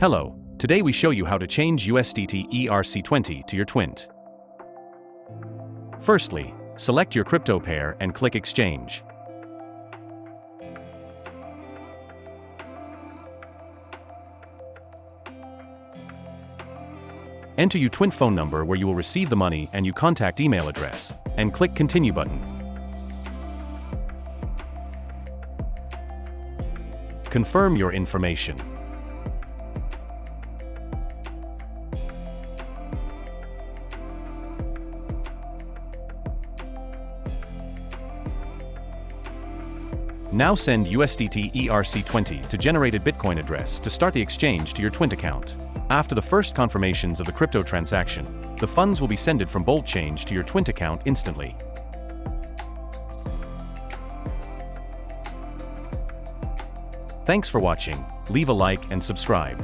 Hello, today we show you how to change USDT ERC20 to your TWINT. Firstly, select your crypto pair and click Exchange. Enter your TWINT phone number where you will receive the money and your contact email address, and click Continue button. Confirm your information. Now send USDT ERC20 to generated Bitcoin address to start the exchange to your TWINT account. After the first confirmations of the crypto transaction, the funds will be sent from BoltChange to your TWINT account instantly. Thanks for watching. Leave a like and subscribe.